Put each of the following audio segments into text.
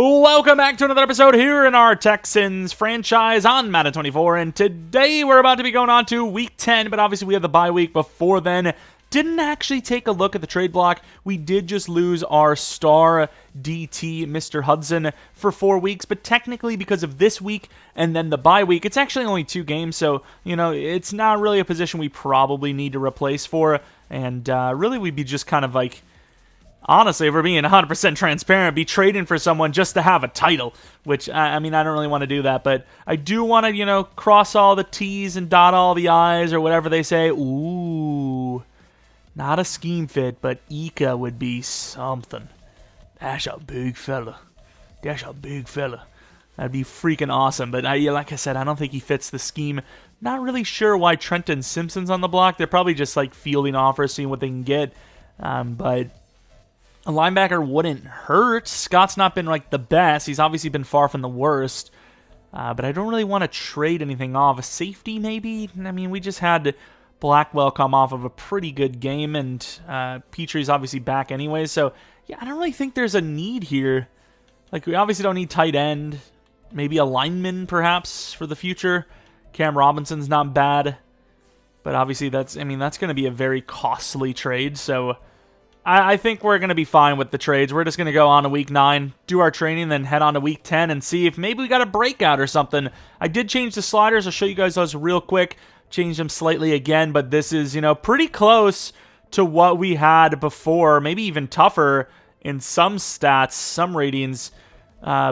Welcome back to another episode here in our Texans franchise on Madden 24, and today we're about to be going on to Week 10, but obviously we have the bye week before then. Didn't actually take a look at the trade block. We did just lose our star DT, Mr. Hudson, for 4 weeks, but technically because of this week and then the bye week, it's actually only 2 games, so, you know, it's not really a position we probably need to replace for, and really we'd be just kind of like, honestly, if we're being 100% transparent, be trading for someone just to have a title, which, I mean, I don't really want to do that, but I do want to, you know, cross all the T's and dot all the I's or whatever they say. Ooh, not a scheme fit, but Ika would be something. That's a big fella. That's a big fella. That'd be freaking awesome, but like I said, I don't think he fits the scheme. Not really sure why Trenton Simpson's on the block. They're probably just, like, fielding offers, seeing what they can get, but a linebacker wouldn't hurt. Scott's not been like the best. He's obviously been far from the worst. But I don't really want to trade anything off. A safety, maybe? I mean, we just had Blackwell come off of a pretty good game, and Petrie's obviously back anyway. So, yeah, I don't really think there's a need here. Like, we obviously don't need tight end. Maybe a lineman, perhaps, for the future. Cam Robinson's not bad. But obviously, that's going to be a very costly trade. So I think we're going to be fine with the trades. We're just going to go on to Week 9, do our training, then head on to Week 10 and see if maybe we got a breakout or something. I did change the sliders. I'll show you guys those real quick. Change them slightly again, but this is, you know, pretty close to what we had before, maybe even tougher in some stats, some ratings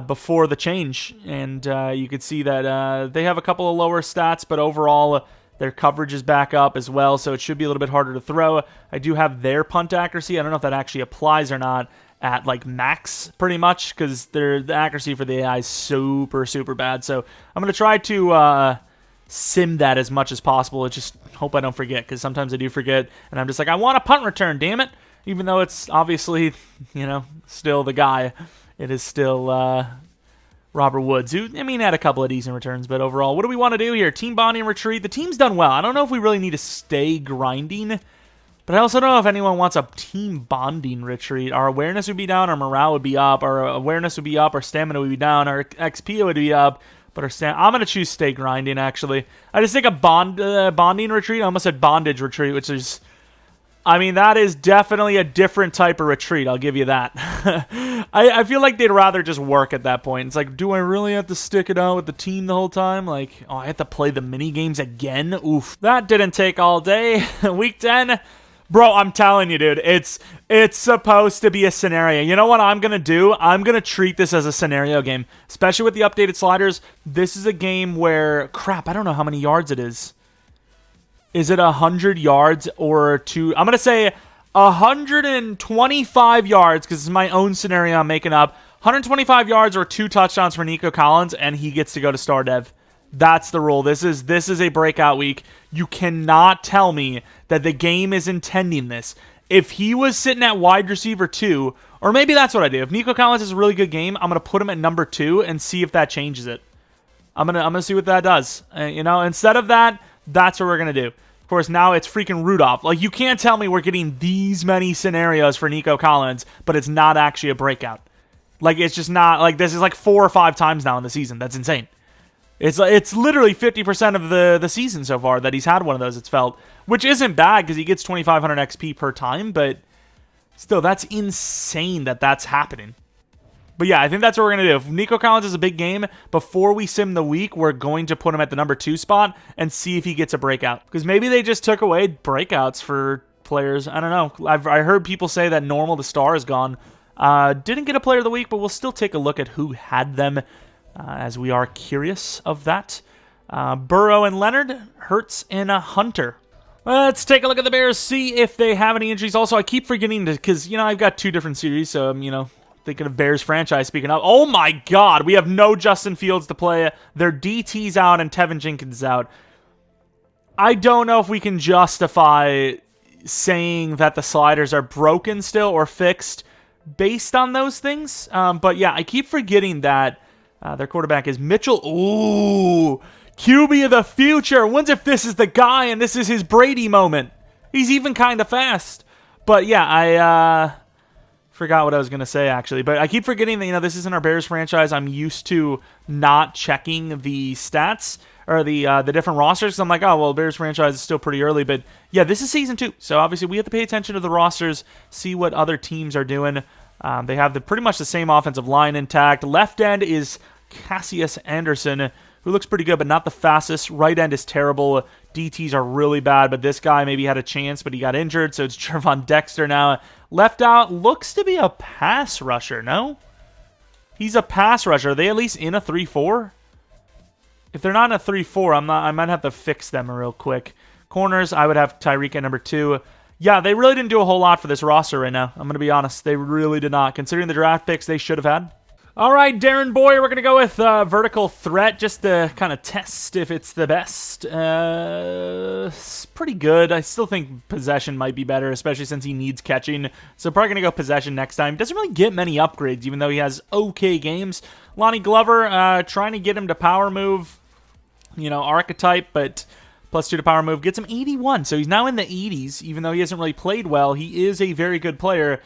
before the change. And you can see that they have a couple of lower stats, but overall their coverage is back up as well, so it should be a little bit harder to throw. I do have their punt accuracy. I don't know if that actually applies or not at, like, max, pretty much, because the accuracy for the AI is super, super bad. So I'm going to try to sim that as much as possible. I just hope I don't forget, because sometimes I do forget, and I'm just like, I want a punt return, damn it! Even though it's obviously, you know, still the guy. It is still Robert Woods, who, I mean, had a couple of decent returns, but overall, what do we want to do here? Team bonding retreat. The team's done well. I don't know if we really need to stay grinding, but I also don't know if anyone wants a team bonding retreat. Our awareness would be down, our morale would be up, our awareness would be up, our stamina would be down, our XP would be up, but I'm going to choose stay grinding, actually. I just think a bonding retreat, I almost said bondage retreat, which is, I mean, that is definitely a different type of retreat, I'll give you that. I feel like they'd rather just work at that point. It's like, do I really have to stick it out with the team the whole time? Like, oh, I have to play the mini games again? Oof. That didn't take all day. Week 10. Bro, I'm telling you, dude, it's supposed to be a scenario. You know what I'm going to do? I'm going to treat this as a scenario game. Especially with the updated sliders. This is a game where, crap, I don't know how many yards it is. Is it 100 yards or two? I'm going to say 125 yards, because it's my own scenario I'm making up. 125 yards or 2 touchdowns for Nico Collins, and he gets to go to Star Dev. That's the rule. This is a breakout week. You cannot tell me that the game is intending this. If he was sitting at wide receiver 2, or maybe that's what I do. If Nico Collins has a really good game, I'm going to put him at number 2 and see if that changes it. I'm gonna see what that does. You know, instead of that, that's what we're going to do. Of course, now it's freaking Rudolph. Like, you can't tell me we're getting these many scenarios for Nico Collins, but it's not actually a breakout. Like, it's just not, like, this is like 4 or 5 times now in the season. That's insane. It's literally 50% of the season so far that he's had one of those, it's felt. Which isn't bad, because he gets 2,500 XP per time, but still, that's insane that that's happening. But yeah, I think that's what we're going to do. If Nico Collins is a big game, before we sim the week, we're going to put him at the number 2 spot and see if he gets a breakout. Because maybe they just took away breakouts for players. I don't know. I heard people say that normal, the star, is gone. Didn't get a player of the week, but we'll still take a look at who had them, as we are curious of that. Burrow and Leonard, Hurts and Hunter. Let's take a look at the Bears, see if they have any injuries. Also, I keep forgetting to, because, you know, I've got 2 different series, so, you know, thinking of Bears franchise, speaking of. Oh my God, we have no Justin Fields to play. Their DT's out and Tevin Jenkins is out. I don't know if we can justify saying that the sliders are broken still or fixed based on those things. But yeah, I keep forgetting that their quarterback is Mitchell. Ooh, QB of the future. When's if this is the guy and this is his Brady moment? He's even kind of fast. But yeah, Forgot what I was going to say, actually. But I keep forgetting that, this isn't our Bears franchise. I'm used to not checking the stats or the different rosters. So I'm like, oh, well, Bears franchise is still pretty early. But, yeah, this is Season 2. So, obviously, we have to pay attention to the rosters, see what other teams are doing. They have pretty much the same offensive line intact. Left end is Cassius Anderson, who looks pretty good, but not the fastest. Right end is terrible. DTs are really bad, but this guy maybe had a chance, but he got injured, so it's Gervon Dexter now. Left out looks to be a pass rusher, no? He's a pass rusher. Are they at least in a 3-4? If they're not in a 3-4, I might have to fix them real quick. Corners, I would have Tyreek at number 2. Yeah, they really didn't do a whole lot for this roster right now. I'm going to be honest. They really did not. Considering the draft picks they should have had. All right, Darren Boyer, we're going to go with vertical threat just to kind of test if it's the best. It's pretty good. I still think possession might be better, especially since he needs catching. So probably going to go possession next time. Doesn't really get many upgrades, even though he has okay games. Lonnie Glover, trying to get him to power move, archetype, but +2 to power move. Gets him 81, so he's now in the 80s, even though he hasn't really played well. He is a very good player.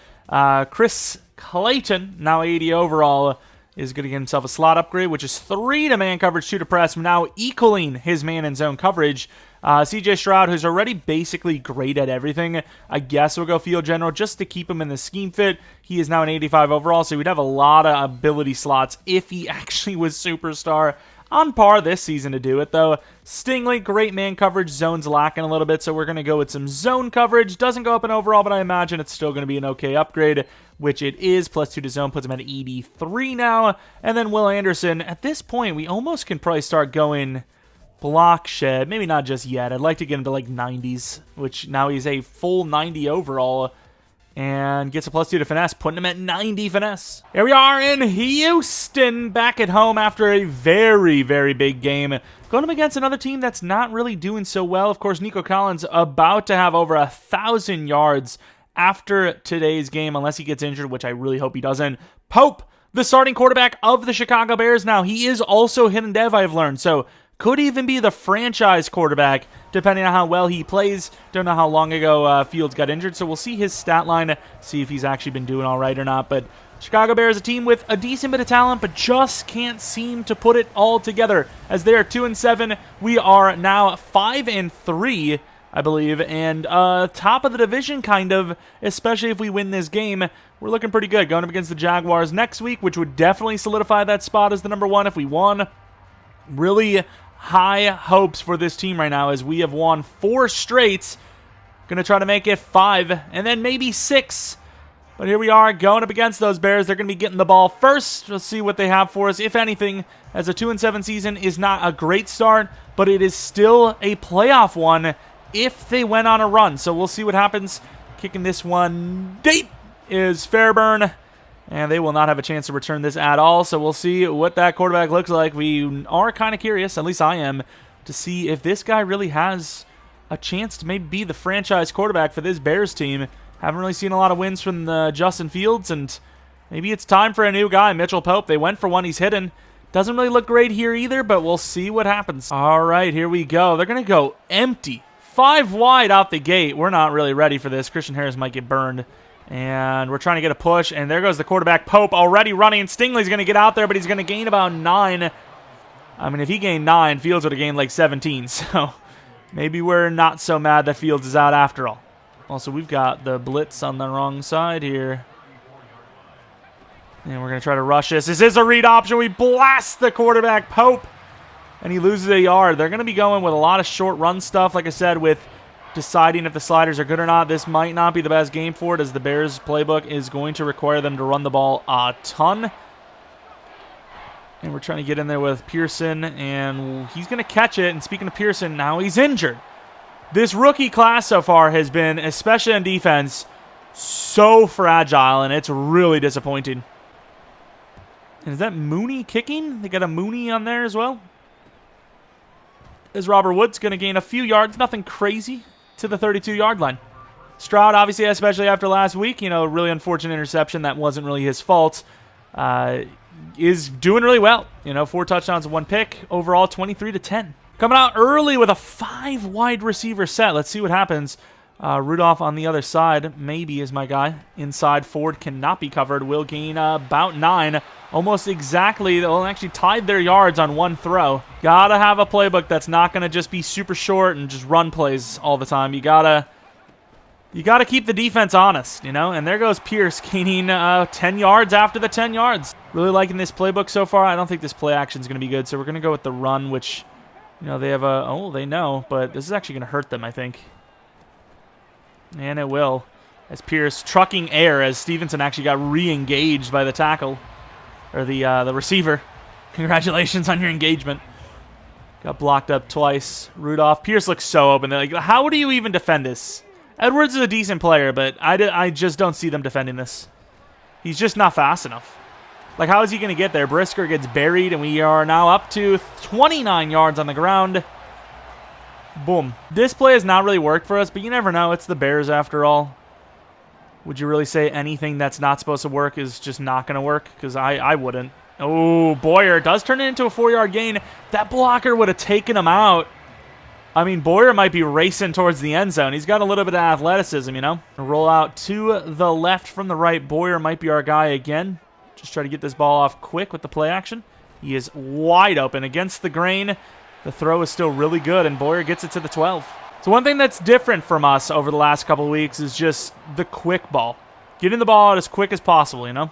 Chris Clayton, now 80 overall, is going to get himself a slot upgrade, which is 3 to man coverage, 2 to press, now equaling his man and zone coverage. CJ Stroud, who's already basically great at everything, I guess we'll go field general just to keep him in the scheme fit. He is now an 85 overall, so we'd have a lot of ability slots if he actually was superstar. On par this season to do it, though. Stingley, great man coverage. Zone's lacking a little bit, so we're going to go with some zone coverage. Doesn't go up in overall, but I imagine it's still going to be an okay upgrade, which it is. +2 to zone puts him at 83 now. And then Will Anderson. At this point, we almost can probably start going block shed. Maybe not just yet. I'd like to get him to like 90s, which now he's a full 90 overall. And gets a +2 to finesse, putting him at 90 finesse. Here we are in Houston, back at home after a very, very big game. Going up against another team that's not really doing so well. Of course, Nico Collins about to have over 1,000 yards after today's game, unless he gets injured, which I really hope he doesn't. Pope, the starting quarterback of the Chicago Bears now. He is also hidden dev, I've learned, so could even be the franchise quarterback, depending on how well he plays. Don't know how long ago Fields got injured, so we'll see his stat line, see if he's actually been doing all right or not. But Chicago Bears, a team with a decent bit of talent, but just can't seem to put it all together. As they are 2-7, we are now 5-3, I believe, and top of the division, kind of, especially if we win this game. We're looking pretty good going up against the Jaguars next week, which would definitely solidify that spot as the number 1 if we won. Really high hopes for this team right now as we have won 4 straights. Going to try to make it 5 and then maybe 6. But here we are going up against those Bears. They're going to be getting the ball first. Let's see what they have for us, if anything, as a 2-7 season is not a great start, but it is still a playoff one if they went on a run. So we'll see what happens. Kicking this one deep is Fairburn. And they will not have a chance to return this at all, so we'll see what that quarterback looks like. We are kind of curious, at least I am, to see if this guy really has a chance to maybe be the franchise quarterback for this Bears team. Haven't really seen a lot of wins from Justin Fields, and maybe it's time for a new guy, Mitchell Pope. They went for one, he's hidden. Doesn't really look great here either, but we'll see what happens. All right, here we go. They're going to go empty. 5 wide out the gate. We're not really ready for this. Christian Harris might get burned. And we're trying to get a push, and there goes the quarterback, Pope, already running. Stingley's going to get out there, but he's going to gain about 9. I mean, if he gained 9, Fields would have gained like 17, so maybe we're not so mad that Fields is out after all. Also, we've got the blitz on the wrong side here. And we're going to try to rush this. This is a read option. We blast the quarterback, Pope, and he loses a yard. They're going to be going with a lot of short run stuff, like I said, with deciding if the sliders are good or not. This might not be the best game for it, as the Bears playbook is going to require them to run the ball a ton. And we're trying to get in there with Pearson, and he's going to catch it. And speaking of Pearson, now he's injured. This rookie class so far has been, especially on defense, so fragile, and it's really disappointing. And is that Mooney kicking? They got a Mooney on there as well. Is Robert Woods going to gain a few yards, nothing crazy, to the 32-yard line. Stroud, obviously, especially after last week, really unfortunate interception. That wasn't really his fault. Is doing really well. 4 touchdowns and 1 pick. Overall, 23-10. Coming out early with a 5 wide receiver set. Let's see what happens. Rudolph on the other side, maybe is my guy. Inside, Ford cannot be covered. Will gain about 9. Almost exactly, well, actually tied their yards on one throw. Gotta have a playbook that's not going to just be super short and just run plays all the time. You gotta keep the defense honest, you know? And there goes Pierce gaining 10 yards after the 10 yards. Really liking this playbook so far. I don't think this play action is going to be good, so we're going to go with the run, which, you know, they have a... Oh, they know, but this is actually going to hurt them, I think. And it will, as Pierce trucking air as Stevenson actually got re-engaged by the tackle, or the receiver. Congratulations on your engagement. Got blocked up twice. Rudolph. Pierce looks so open. They're like, how do you even defend this? Edwards is a decent player, but I just don't see them defending this. He's just not fast enough. Like, how is he going to get there? Brisker gets buried, and we are now up to 29 yards on the ground. Boom. This play has not really worked for us, but you never know. It's the Bears after all. Would you really say anything that's not supposed to work is just not going to work? Because I wouldn't. Oh, Boyer does turn it into a 4-yard gain. That blocker would have taken him out. I mean, Boyer might be racing towards the end zone. He's got a little bit of athleticism, you know. Roll out to the left from the right. Boyer might be our guy again. Just try to get this ball off quick with the play action. He is wide open against the grain. The throw is still really good, and Boyer gets it to the 12. So one thing that's different from us over the last couple of weeks is just the quick ball. Getting the ball out as quick as possible, you know?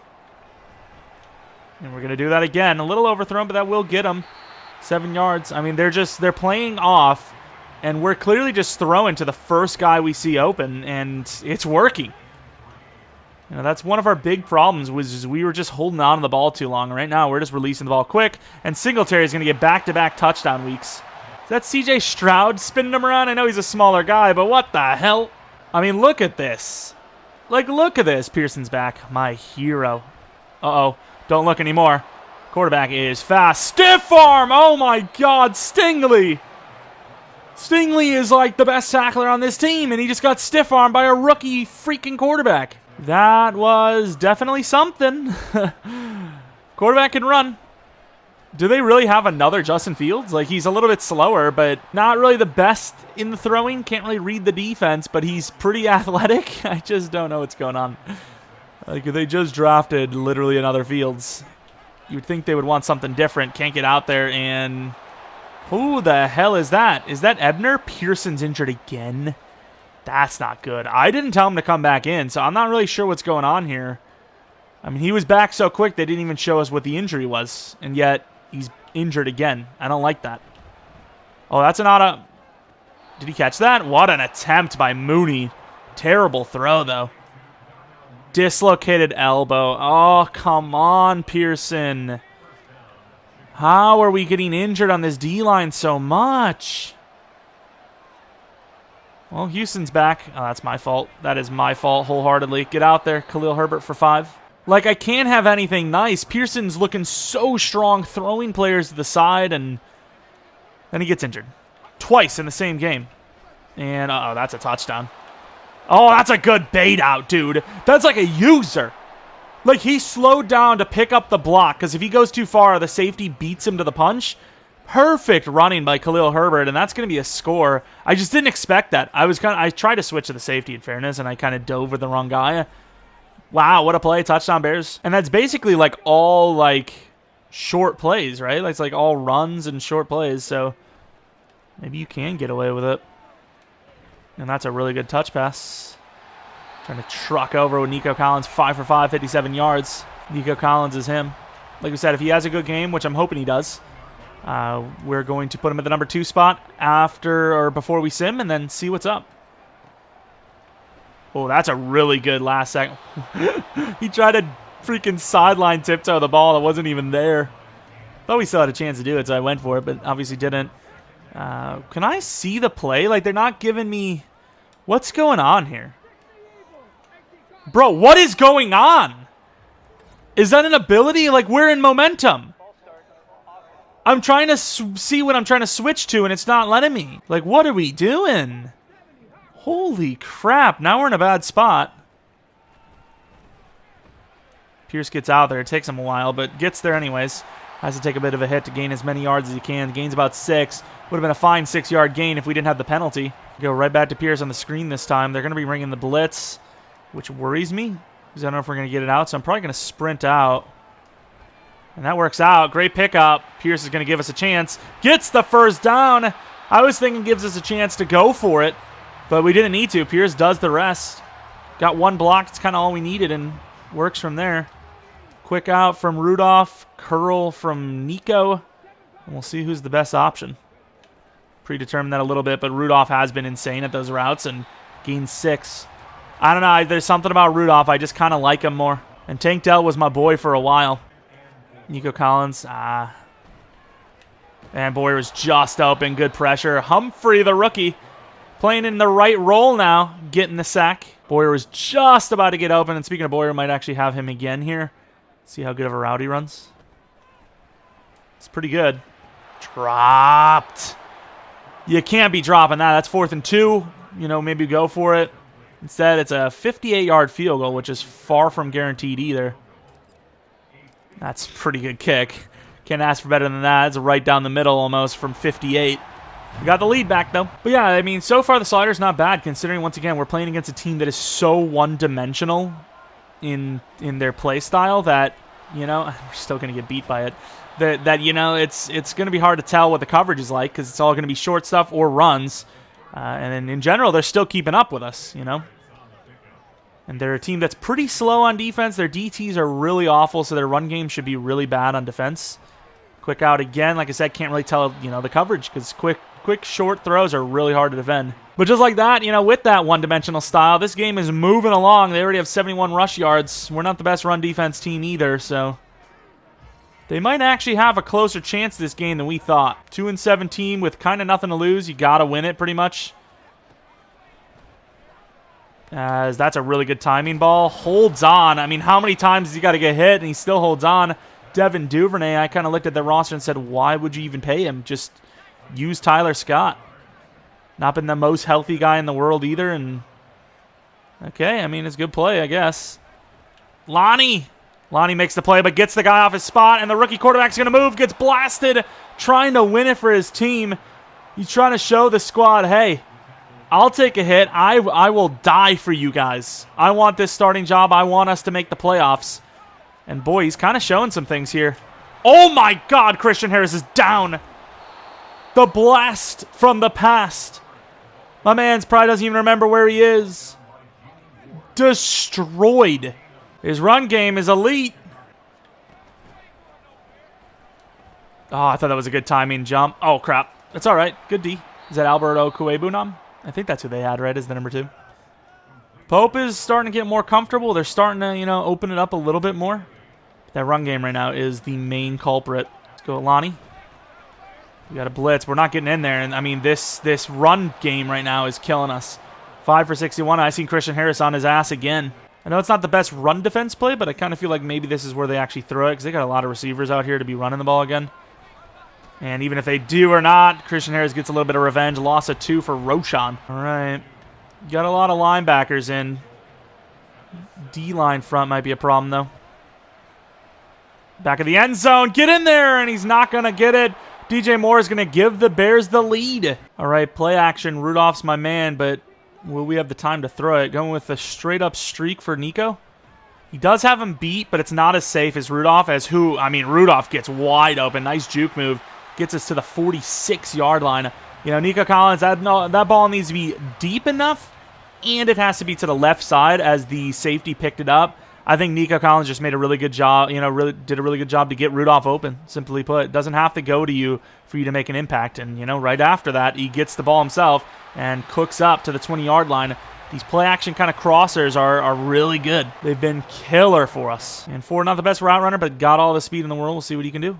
And we're going to do that again. A little overthrown, but that will get them 7 yards. I mean, they're playing off, and we're clearly just throwing to the first guy we see open, and it's working. You know, that's one of our big problems was we were just holding on to the ball too long. Right now, we're just releasing the ball quick, and Singletary is going to get back-to-back touchdown weeks. Is that C.J. Stroud spinning him around? I know he's a smaller guy, but what the hell? I mean, look at this. Like, look at this. Pearson's back. My hero. Uh-oh. Don't look anymore. Quarterback is fast. Stiff arm! Oh, my God. Stingley. Stingley is, like, the best tackler on this team, and he just got stiff armed by a rookie freaking quarterback. That was definitely something. Quarterback can run. Do they really have another Justin Fields? Like, he's a little bit slower, but not really the best in the throwing. Can't really read the defense, but he's pretty athletic. I just don't know what's going on. Like, if they just drafted literally another Fields, you would think they would want something different. Can't get out there, and who the hell is that? Is that Ebner? Pearson's injured again. That's not good. I didn't tell him to come back in, so I'm not really sure what's going on here. I mean, he was back so quick they didn't even show us what the injury was, and yet he's injured again. I don't like that. Oh, that's an auto. Did he catch that? What an attempt by Mooney. Terrible throw, though. Dislocated elbow. Oh, come on, Pearson. How are we getting injured on this D-line so much? Well, Houston's back. Oh, that's my fault. That is my fault wholeheartedly. Get out there, Khalil Herbert for 5. Like, I can't have anything nice. Pearson's looking so strong, throwing players to the side, and then he gets injured. Twice in the same game. And, uh-oh, that's a touchdown. Oh, that's a good bait out, dude. That's like a user. Like, he slowed down to pick up the block, because if he goes too far, the safety beats him to the punch. Perfect running by Khalil Herbert, and that's going to be a score. I just didn't expect that. I tried to switch to the safety in fairness, and I kind of dove with the wrong guy. Wow, what a play. Touchdown Bears. And that's basically like all like short plays, right? It's like all runs and short plays, so maybe you can get away with it. And that's a really good touch pass. Trying to truck over with Nico Collins. 5 for 5, 57 yards. Nico Collins is him. Like we said, if he has a good game, which I'm hoping he does, we're going to put him at the number 2 spot after or before we sim and then see what's up. Oh, that's a really good last second. He tried to freaking sideline tiptoe the ball that wasn't even there. Thought we still had a chance to do it, so I went for it, but obviously didn't. Can I see the play? Like, they're not giving me... What's going on here? Bro, what is going on? Is that an ability? Like, we're in momentum. I'm trying to see what I'm trying to switch to, and it's not letting me. Like, what are we doing? Holy crap. Now we're in a bad spot. Pierce gets out there. It takes him a while, but gets there anyways. Has to take a bit of a hit to gain as many yards as he can. Gains about 6. Would have been a fine 6-yard gain if we didn't have the penalty. Go right back to Pierce on the screen this time. They're going to be ringing the blitz, which worries me because I don't know if we're going to get it out. So I'm probably going to sprint out. And that works out. Great pickup. Pierce is going to give us a chance. Gets the first down. I was thinking gives us a chance to go for it, but we didn't need to. Pierce does the rest. Got one block. It's kind of all we needed and works from there. Quick out from Rudolph. Curl from Nico. And we'll see who's the best option. Predetermined that a little bit, but Rudolph has been insane at those routes and gained 6. I don't know. There's something about Rudolph. I just kind of like him more. And Tank Dell was my boy for a while. Nico Collins. And Boyer was just open. Good pressure. Humphrey, the rookie, playing in the right role now, getting the sack. Boyer was just about to get open. And speaking of Boyer, might actually have him again here. See how good of a route he runs. It's pretty good. Dropped. You can't be dropping that. That's 4th and 2. You know, maybe go for it. Instead, it's a 58-yard field goal, which is far from guaranteed either. That's a pretty good kick. Can't ask for better than that. It's right down the middle almost from 58. We got the lead back, though. But yeah, I mean, so far the slider's not bad, considering, once again, we're playing against a team that is so one-dimensional in their play style that, you know, we're still going to get beat by it. That you know, it's going to be hard to tell what the coverage is like because it's all going to be short stuff or runs. And then in general, they're still keeping up with us, you know. And they're a team that's pretty slow on defense. Their DTs are really awful, so their run game should be really bad on defense. Quick out again. Like I said, can't really tell, you know, the coverage because quick short throws are really hard to defend. But just like that, you know, with that one-dimensional style, this game is moving along. They already have 71 rush yards. We're not the best run defense team either, so they might actually have a closer chance this game than we thought. 2-17 with kind of nothing to lose. You got to win it pretty much. As that's a really good timing ball. Holds on. I mean, how many times has he got to get hit and he still holds on? Devin Duvernay, I kind of looked at the roster and said, why would you even pay him? Just use Tyler Scott. Not been the most healthy guy in the world either. And okay, I mean, it's good play, I guess. Lonnie makes the play, but gets the guy off his spot, and the rookie quarterback's going to move, gets blasted, trying to win it for his team. He's trying to show the squad, hey, I'll take a hit. I will die for you guys. I want this starting job. I want us to make the playoffs. And boy, he's kind of showing some things here. Oh my God, Christian Harris is down. The blast from the past. My man's probably doesn't even remember where he is. Destroyed. His run game is elite. Oh, I thought that was a good timing jump. Oh, crap. That's all right. Good D. Is that Alberto Cuebunam? I think that's who they had, right, as the number 2. Pope is starting to get more comfortable. They're starting to, you know, open it up a little bit more. That run game right now is the main culprit. Let's go, Lonnie. We got a blitz. We're not getting in there. And, I mean, this run game right now is killing us. 5 for 61. I seen Christian Harris on his ass again. I know it's not the best run defense play, but I kind of feel like maybe this is where they actually throw it because they got a lot of receivers out here to be running the ball again. And even if they do or not, Christian Harris gets a little bit of revenge. Loss of 2 for Roshan. All right. Got a lot of linebackers in. D-line front might be a problem, though. Back of the end zone. Get in there, and he's not going to get it. DJ Moore is going to give the Bears the lead. All right, play action. Rudolph's my man, but will we have the time to throw it? Going with a straight-up streak for Nico. He does have him beat, but it's not as safe as Rudolph, Rudolph gets wide open. Nice juke move. Gets us to the 46-yard line. You know, Nico Collins, that ball needs to be deep enough, and it has to be to the left side as the safety picked it up. I think Nico Collins just made a really good job, you know, did a really good job to get Rudolph open, simply put. It doesn't have to go to you for you to make an impact. And, you know, right after that, he gets the ball himself and cooks up to the 20-yard line. These play-action kind of crossers are really good. They've been killer for us. And Ford, not the best route runner, but got all the speed in the world. We'll see what he can do.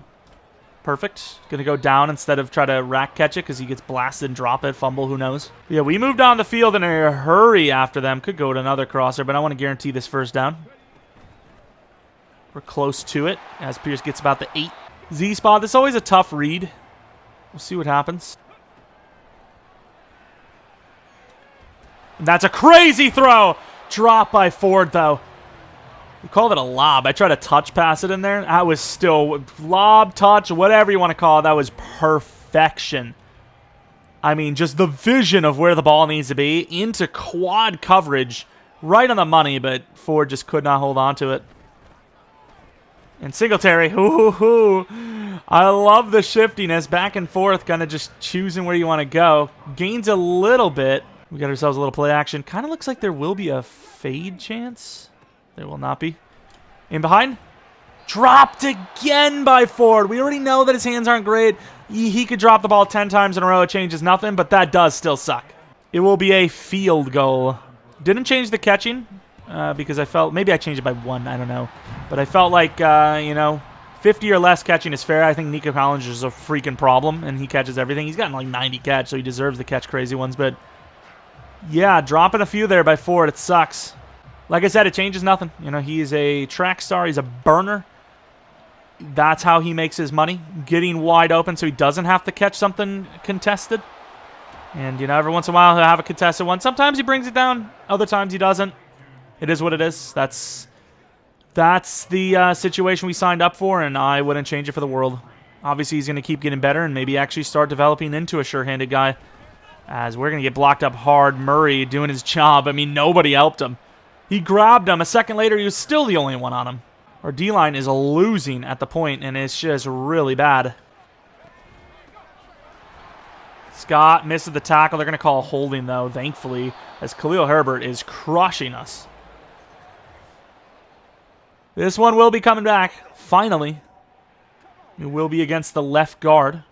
Perfect. Going to go down instead of try to rack catch it because he gets blasted and drop it, fumble, who knows. But yeah, we moved down the field in a hurry after them. Could go to another crosser, but I want to guarantee this first down. We're close to it as Pierce gets about the 8 Z spot. This is always a tough read. We'll see what happens. And that's a crazy throw. Drop by Ford, though. We called it a lob. I tried to touch pass it in there. That was still lob, touch, whatever you want to call it. That was perfection. I mean, just the vision of where the ball needs to be into quad coverage, right on the money, but Ford just could not hold on to it. And Singletary, I love the shiftiness, back and forth, kind of just choosing where you want to go. Gains a little bit. We got ourselves a little play action. Kind of looks like there will be a fade chance. There will not be. In behind. Dropped again by Ford. We already know that his hands aren't great. He could drop the ball 10 times in a row. It changes nothing, but that does still suck. It will be a field goal. Didn't change the catching because I felt... Maybe I changed it by 1. I don't know. But I felt like, 50 or less catching is fair. I think Nico Collins is a freaking problem, and he catches everything. He's gotten like 90 catch, so he deserves to catch crazy ones. But, yeah, dropping a few there by Ford. It sucks. Like I said, it changes nothing. He's a track star. He's a burner. That's how he makes his money. Getting wide open so he doesn't have to catch something contested. And, every once in a while he'll have a contested one. Sometimes he brings it down. Other times he doesn't. It is what it is. That's the situation we signed up for, and I wouldn't change it for the world. Obviously, he's going to keep getting better and maybe actually start developing into a sure-handed guy. As we're going to get blocked up hard. Murray doing his job. I mean, nobody helped him. He grabbed him. A second later, he was still the only one on him. Our D-line is losing at the point, and it's just really bad. Scott misses the tackle. They're going to call holding, though, thankfully, as Khalil Herbert is crushing us. This one will be coming back, finally. It will be against the left guard,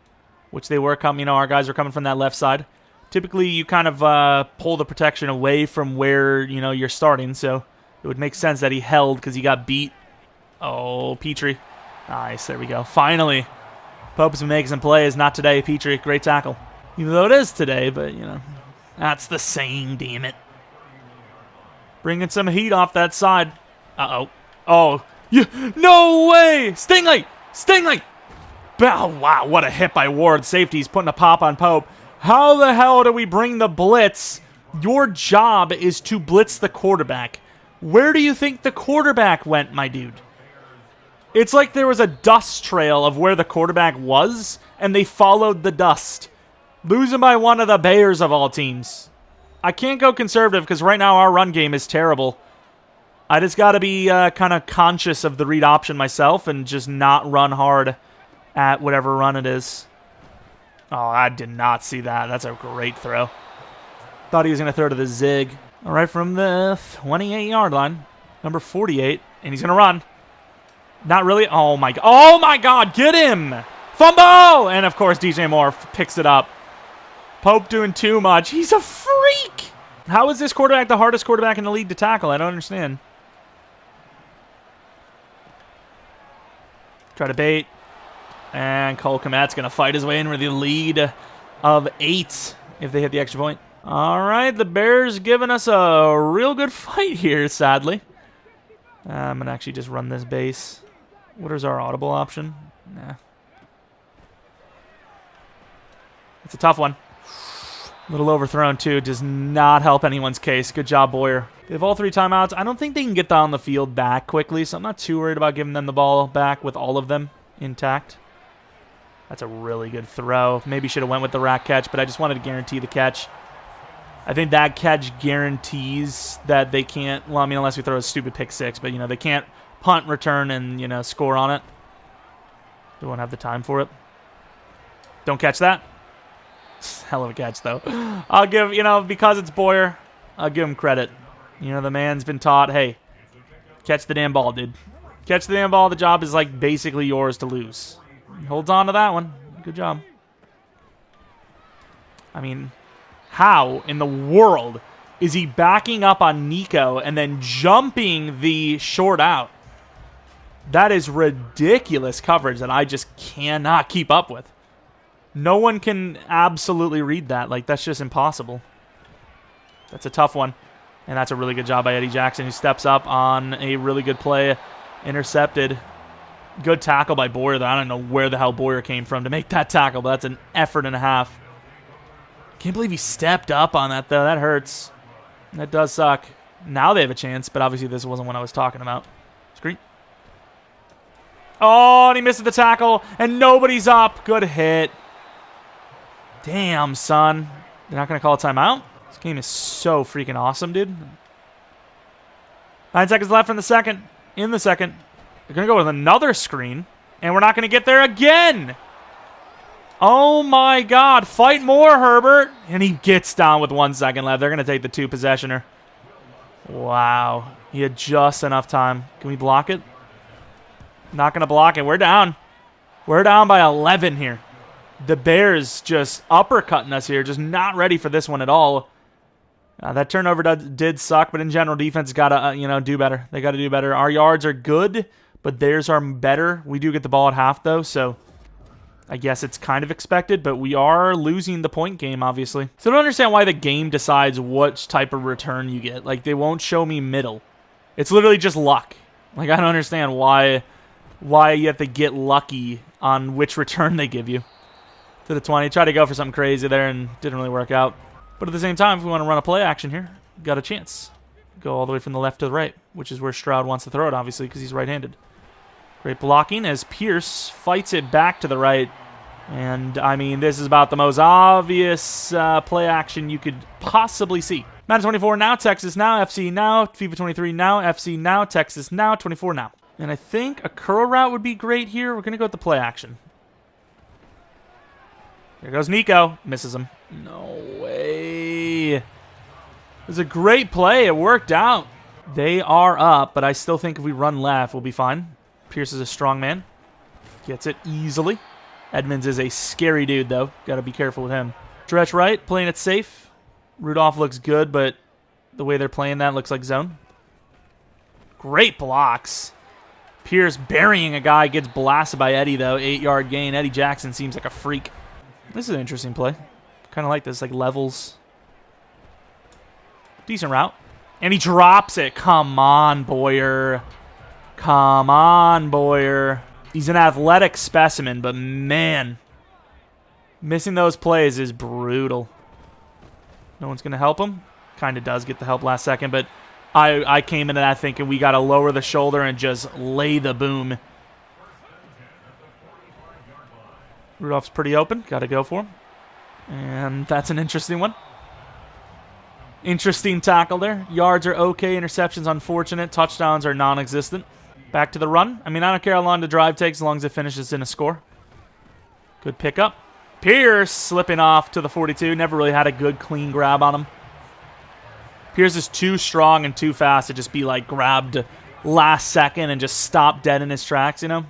which they were coming. Our guys are coming from that left side. Typically, you kind of pull the protection away from where, you're starting. So it would make sense that he held because he got beat. Oh, Petrie. Nice. There we go. Finally. Pope's been making some plays. Not today, Petrie. Great tackle. Even though it is today, but, that's the same, damn it. Bringing some heat off that side. Uh-oh. Oh. No way! Stingley! Stingley! Oh, wow. What a hit by Ward. Safety. He's putting a pop on Pope. How the hell do we bring the blitz? Your job is to blitz the quarterback. Where do you think the quarterback went, my dude? It's like there was a dust trail of where the quarterback was, and they followed the dust. Losing by one of the Bears of all teams. I can't go conservative because right now our run game is terrible. I just got to be kind of conscious of the read option myself and just not run hard at whatever run it is. Oh, I did not see that. That's a great throw. Thought he was going to throw to the zig. All right, from the 28-yard line, number 48, and he's going to run. Not really. Oh, my God. Oh, my God. Get him. Fumble. And, of course, DJ Moore picks it up. Pope doing too much. He's a freak. How is this quarterback the hardest quarterback in the league to tackle? I don't understand. Try to bait. And Cole Kmet's going to fight his way in with the lead of 8 if they hit the extra point. All right, the Bears giving us a real good fight here, sadly. I'm going to actually just run this base. What is our audible option? Nah. It's a tough one. A little overthrown, too. Does not help anyone's case. Good job, Boyer. They have all 3 timeouts. I don't think they can get down the field back quickly, so I'm not too worried about giving them the ball back with all of them intact. That's a really good throw. Maybe should have went with the rack catch, but I just wanted to guarantee the catch. I think that catch guarantees that they can't, well, I mean, unless we throw a stupid pick 6, but, they can't punt, return, and, score on it. They won't have the time for it. Don't catch that. Hell of a catch, though. I'll give, because it's Boyer, I'll give him credit. The man's been taught, hey, catch the damn ball, dude. Catch the damn ball. The job is, basically yours to lose. He holds on to that one. Good job. I mean, how in the world is he backing up on Nico and then jumping the short out? That is ridiculous coverage that I just cannot keep up with. No one can absolutely read that. That's just impossible. That's a tough one. And that's a really good job by Eddie Jackson, who steps up on a really good play. Intercepted. Good tackle by Boyer. I don't know where the hell Boyer came from to make that tackle, but that's an effort and a half. Can't believe he stepped up on that, though. That hurts. That does suck. Now they have a chance, but obviously this wasn't what I was talking about. Oh, and he misses the tackle, and nobody's up. Good hit. Damn, son. They're not going to call a timeout? This game is so freaking awesome, dude. 9 seconds left in the second. They're going to go with another screen, and we're not going to get there again. Oh, my God. Fight more, Herbert. And he gets down with 1 second left. They're going to take the 2-possessioner. Wow. He had just enough time. Can we block it? Not going to block it. We're down. We're down by 11 here. The Bears just uppercutting us here. Just not ready for this one at all. That turnover did suck, but in general, defense got to do better. They got to do better. Our yards are good, but theirs are better. We do get the ball at half, though, so I guess it's kind of expected, but we are losing the point game, obviously. So I don't understand why the game decides what type of return you get. Like, they won't show me middle. It's literally just luck. Like, I don't understand why you have to get lucky on which return they give you. To the 20. Tried to go for something crazy there and didn't really work out. But at the same time, if we want to run a play action here, got a chance. Go all the way from the left to the right, which is where Stroud wants to throw it, obviously, because he's right-handed. Great blocking as Pierce fights it back to the right. And, I mean, this is about the most obvious play action you could possibly see. Madden 24 now, Texas now, FC now, FIFA 23 now, FC now, Texas now, 24 now. And I think a curl route would be great here. We're going to go with the play action. Here goes Nico. Misses him. No way. It was a great play. It worked out. They are up, but I still think if we run left, we'll be fine. Pierce is a strong man. Gets it easily. Edmonds is a scary dude, though. Got to be careful with him. Stretch right, playing it safe. Rudolph looks good, but the way they're playing that looks like zone. Great blocks. Pierce burying a guy, gets blasted by Eddie, though. 8-yard gain. Eddie Jackson seems like a freak. This is an interesting play. Kind of like this, like levels. Decent route. And he drops it. Come on, Boyer. Come on, Boyer. He's an athletic specimen, but man, missing those plays is brutal. No one's going to help him. Kind of does get the help last second, but I came into that thinking we got to lower the shoulder and just lay the boom. Rudolph's pretty open. Got to go for him. And that's an interesting one. Interesting tackle there. Yards are okay. Interceptions unfortunate. Touchdowns are non-existent. Back to the run. I mean, I don't care how long the drive takes as long as it finishes in a score. Good pickup. Pierce slipping off to the 42. Never really had a good, clean grab on him. Pierce is too strong and too fast to just be, like, grabbed last second and just stop dead in his tracks, you know?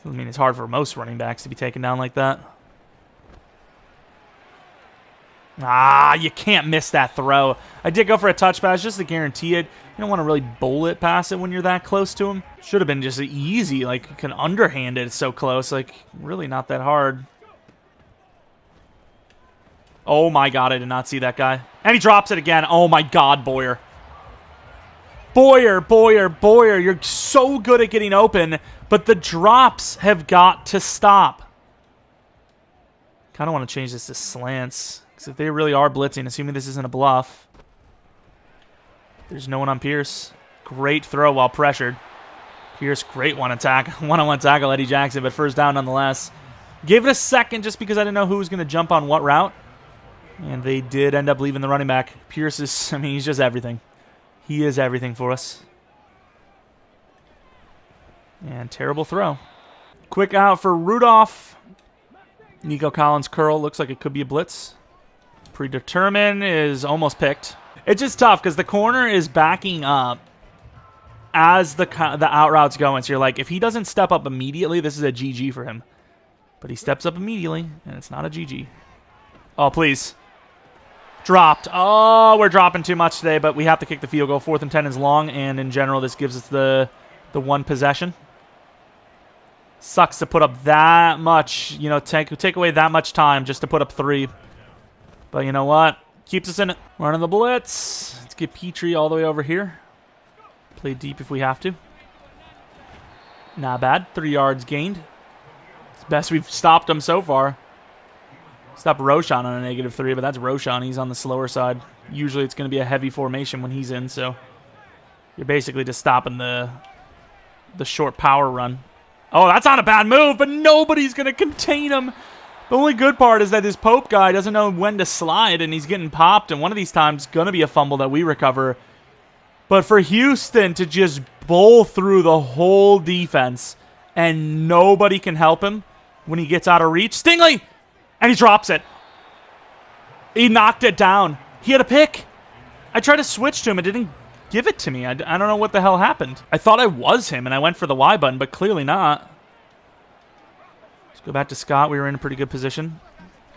I mean, it's hard for most running backs to be taken down like that. Ah, you can't miss that throw. I did go for a touch pass just to guarantee it. You don't want to really bowl it past it when you're that close to him. Should have been just easy. Like, you can underhand it. It's so close. Like, really not that hard. Oh, my God. I did not see that guy. And he drops it again. Oh, my God, Boyer. Boyer. You're so good at getting open, but the drops have got to stop. Kind of want to change this to slants. Because if they really are blitzing, assuming this isn't a bluff, there's no one on Pierce. Great throw while pressured. Pierce, great one-on-one tackle, Eddie Jackson, but first down nonetheless. Gave it a second just because I didn't know who was going to jump on what route. And they did end up leaving the running back. Pierce is, I mean, he's just everything. He is everything for us. And terrible throw. Quick out for Rudolph. Nico Collins curl. Looks like it could be a blitz. Predetermined is almost picked. It's just tough because the corner is backing up as the out route's going. So you're like, if he doesn't step up immediately, this is a GG for him. But he steps up immediately, and it's not a GG. Oh, please. Dropped. Oh, we're dropping too much today, but we have to kick the field goal. 4th and 10 is long, and in general, this gives us the one possession. Sucks to put up that much, you know, take away that much time just to put up 3. But you know what? Keeps us in it. Running the blitz. Let's get Petrie all the way over here. Play deep if we have to. Not bad. 3 yards gained. It's best we've stopped him so far. Stopped Roshan on a -3, but that's Roshan. He's on the slower side. Usually it's going to be a heavy formation when he's in, so you're basically just stopping the short power run. Oh, that's not a bad move, but nobody's going to contain him. The only good part is that this Pope guy doesn't know when to slide, and he's getting popped, and one of these times going to be a fumble that we recover. But for Houston to just bowl through the whole defense and nobody can help him when he gets out of reach. Stingley! And he drops it. He knocked it down. He had a pick. I tried to switch to him. It didn't give it to me. I don't know what the hell happened. I thought I was him, and I went for the Y button, but clearly not. Let's go back to Scott. We were in a pretty good position.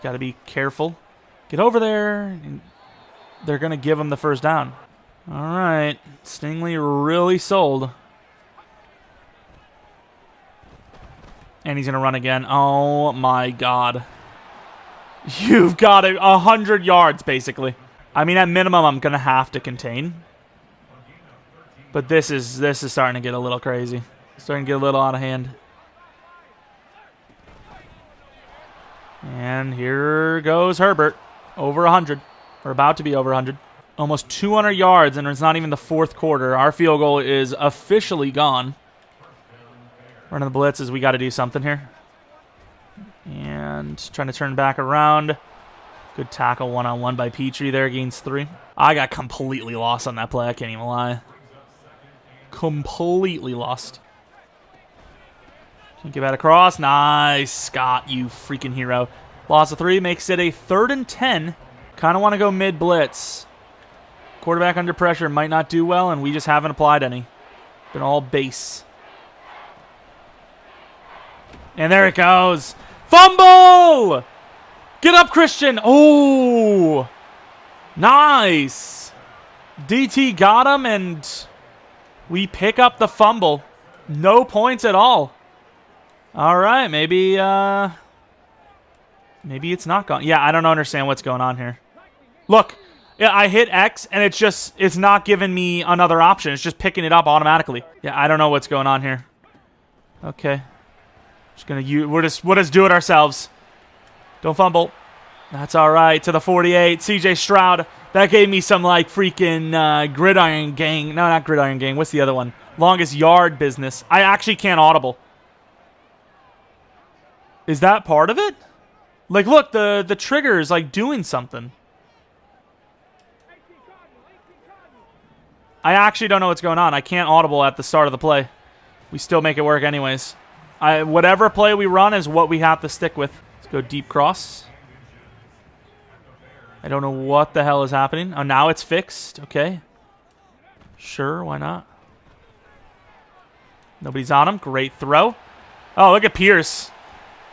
Got to be careful. Get over there. They're going to give him the first down. All right. Stingley really sold. And he's going to run again. Oh, my God. You've got 100 yards, basically. I mean, at minimum, I'm going to have to contain. But this is starting to get a little crazy. Starting to get a little out of hand. And here goes Herbert. Over 100. We're about to be over 100. Almost 200 yards, and it's not even the fourth quarter. Our field goal is officially gone. Running the blitzes, we got to do something here. And trying to turn back around. Good tackle one-on-one by Petrie there, gains 3. I got completely lost on that play. I can't even lie. Completely lost. Can't get that across. Nice, Scott, you freaking hero. Loss of 3 makes it a 3rd and 10. Kind of want to go mid-blitz. Quarterback under pressure might not do well, and we just haven't applied any. Been all base. And there it goes. Fumble! Get up, Christian. Oh, nice. DT got him, and we pick up the fumble. No points at all. All right, maybe it's not gone. Yeah, I don't understand what's going on here. Look, yeah, I hit X, and it's not giving me another option. It's just picking it up automatically. Yeah, I don't know what's going on here. Okay. We'll just do it ourselves. Don't fumble. That's all right. To the 48. CJ Stroud. That gave me some like freaking gridiron gang. No, not gridiron gang. What's the other one? Longest yard business. I actually can't audible. Is that part of it? Like, look, the trigger is like doing something. I actually don't know what's going on. I can't audible at the start of the play. We still make it work anyways. Whatever play we run is what we have to stick with. Let's go deep cross. I don't know what the hell is happening. Oh, now it's fixed. Okay. Sure, why not? Nobody's on him. Great throw. Oh, look at Pierce.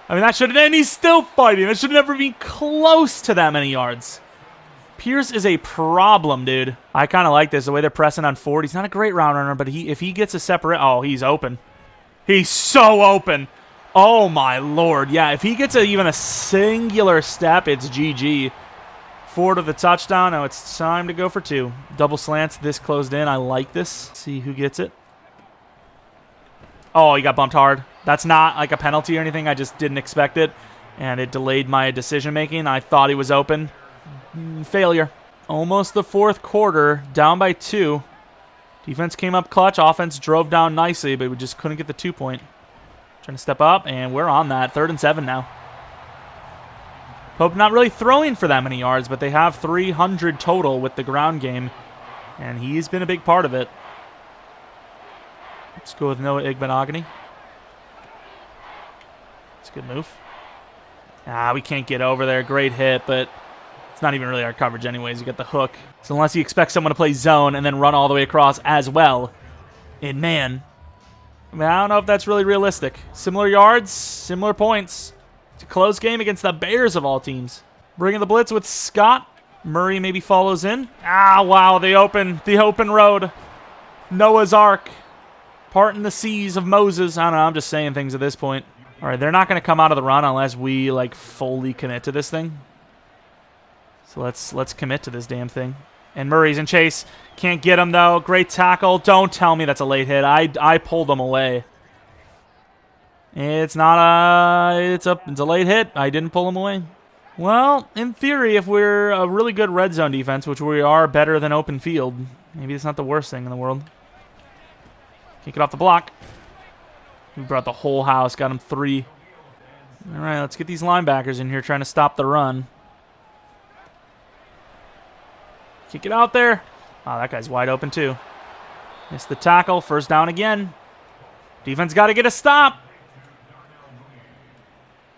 I mean, that should have... And he's still fighting. That should never be close to that many yards. Pierce is a problem, dude. I kind of like this. The way they're pressing on Ford. He's not a great route runner, but if he gets a separate... Oh, he's open. He's so open. Oh, my Lord. Yeah, if he gets even a singular step, it's GG. Ford of the touchdown. Now it's time to go for 2. Double slants this closed in. I like this. Let's see who gets it. Oh, he got bumped hard. That's not like a penalty or anything. I just didn't expect it, and it delayed my decision-making. I thought he was open. Failure. Almost the fourth quarter. Down by 2. Defense came up clutch. Offense drove down nicely, but we just couldn't get the 2-point. Trying to step up, and we're on that. 3rd and 7 now. Pope not really throwing for that many yards, but they have 300 total with the ground game, and he's been a big part of it. Let's go with Noah Igbenogany. It's a good move. We can't get over there. Great hit, but it's not even really our coverage anyways. You get the hook. So unless you expect someone to play zone and then run all the way across as well in man, I mean, I don't know if that's really realistic. Similar yards, similar points. It's a close game against the Bears of all teams. Bringing the blitz with Scott. Murray maybe follows in. Wow, the open road. Noah's Ark. Parting the seas of Moses. I don't know, I'm just saying things at this point. All right, they're not going to come out of the run unless we like fully commit to this thing. So let's commit to this damn thing. And Murray's in chase. Can't get him, though. Great tackle. Don't tell me that's a late hit. I pulled him away. It's not a... It's a late hit. I didn't pull him away. Well, in theory, if we're a really good red zone defense, which we are better than open field, maybe it's not the worst thing in the world. Kick it off the block. We brought the whole house, got him 3. All right, let's get these linebackers in here trying to stop the run. Kick it out there. Oh, that guy's wide open too. Missed the tackle. First down again. Defense got to get a stop.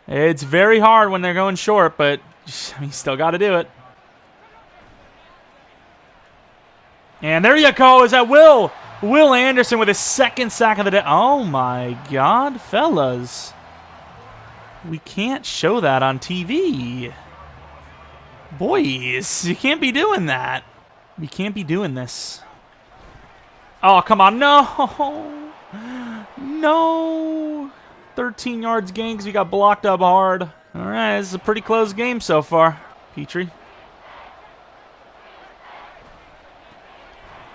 It's very hard when they're going short, but you still got to do it. And there you go. Is that Will? Will Anderson with his 2nd sack of the day. Oh, my God, fellas. We can't show that on TV. Boys, you can't be doing that. We can't be doing this. Oh, come on. No. No. 13 yards gain because we got blocked up hard. All right, this is a pretty close game so far. Petrie.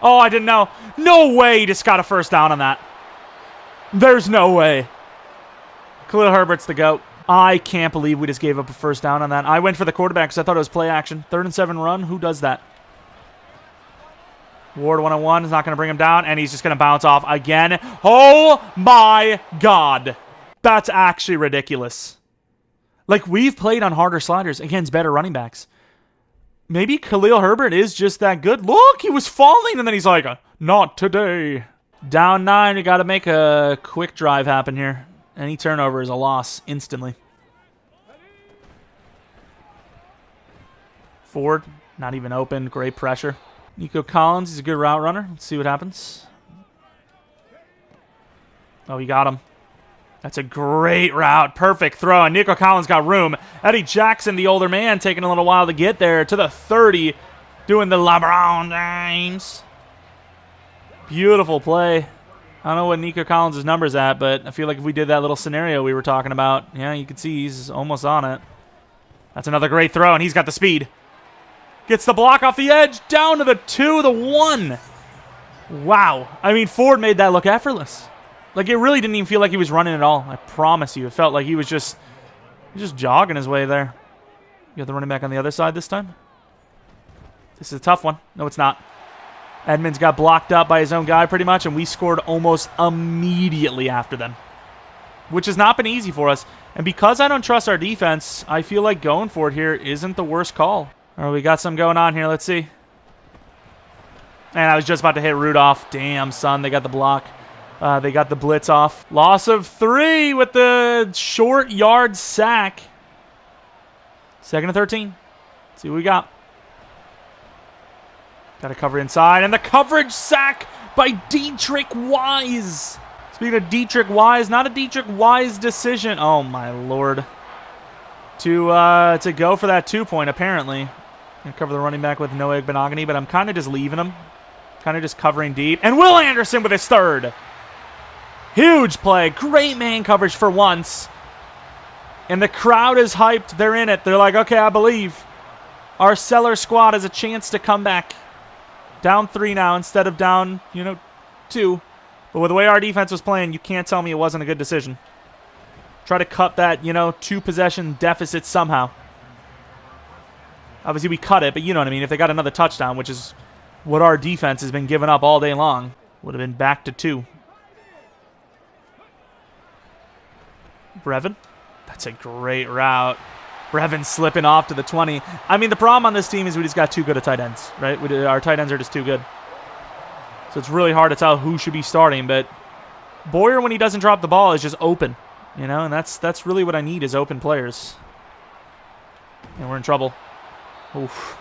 Oh, I didn't know. No way he just got a first down on that. There's no way. Khalil Herbert's the GOAT. I can't believe we just gave up a first down on that. I went for the quarterback because I thought it was play action. 3rd and 7 run. Who does that? Ward 101 is not going to bring him down, and he's just going to bounce off again. Oh, my God. That's actually ridiculous. Like, we've played on harder sliders against better running backs. Maybe Khalil Herbert is just that good. Look, he was falling, and then he's like, not today. Down 9, you got to make a quick drive happen here. Any turnover is a loss instantly. Ford, not even open. Great pressure. Nico Collins, he's a good route runner. Let's see what happens. Oh, he got him. That's a great route. Perfect throw. And Nico Collins got room. Eddie Jackson, the older man, taking a little while to get there to the 30. Doing the LeBron James. Beautiful play. I don't know what Nico Collins' number's at, but I feel like if we did that little scenario we were talking about, yeah, you can see he's almost on it. That's another great throw, and he's got the speed. Gets the block off the edge, down to the 2, the 1. Wow. I mean, Ford made that look effortless. Like, it really didn't even feel like he was running at all. I promise you. It felt like he was just jogging his way there. You got the running back on the other side this time? This is a tough one. No, it's not. Edmonds got blocked up by his own guy pretty much, and we scored almost immediately after them, which has not been easy for us. And because I don't trust our defense, I feel like going for it here isn't the worst call. All right, we got some going on here. Let's see. And I was just about to hit Rudolph. Damn, son, they got the block. They got the blitz off. Loss of 3 with the short yard sack. 2nd and 13. Let's see what we got. Got to cover inside, and the coverage sack by Dietrich Wise. Speaking of Dietrich Wise, not a Dietrich Wise decision. Oh, my Lord. To go for that 2-point, apparently. Gonna cover the running back with Noah Benogany, but I'm kind of just leaving him. Kind of just covering deep. And Will Anderson with his 3rd. Huge play. Great man coverage for once. And the crowd is hyped. They're in it. They're like, okay, I believe. Our Cellar squad has a chance to come back. Down 3 now instead of down, 2. But with the way our defense was playing, you can't tell me it wasn't a good decision. Try to cut that, 2-possession deficit somehow. Obviously, we cut it, but you know what I mean. If they got another touchdown, which is what our defense has been giving up all day long, would have been back to 2. Brevin. That's a great route. Brevin slipping off to the 20. I mean, the problem on this team is we just got too good at tight ends, right? Our tight ends are just too good. So it's really hard to tell who should be starting. But Boyer, when he doesn't drop the ball, is just open, and that's really what I need is open players. And we're in trouble. Oof.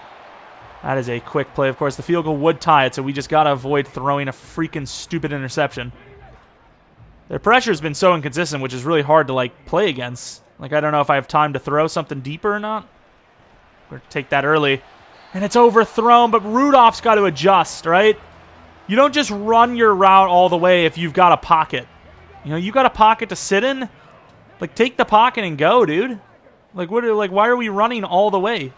That is a quick play. Of course, the field goal would tie it, so we just got to avoid throwing a freaking stupid interception. Their pressure has been so inconsistent, which is really hard to, play against. I don't know if I have time to throw something deeper or not. We're going to take that early. And it's overthrown, but Rudolph's got to adjust, right? You don't just run your route all the way if you've got a pocket. You got a pocket to sit in. Take the pocket and go, dude. Why are we running all the way?